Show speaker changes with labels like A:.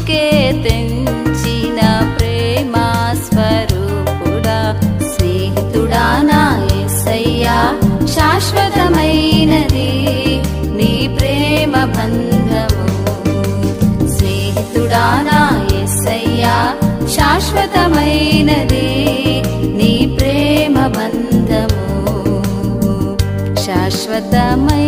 A: సృష్టికే తెంచిన ప్రేమ స్వరూపుడా స్నేహితుడా నా యేసయ్యా శాశ్వతమైనది నీ ప్రేమ బంధము స్నేహితుడా నా యేసయ్యా శాశ్వతమైనది నీ ప్రేమ బంధము శాశ్వతమైన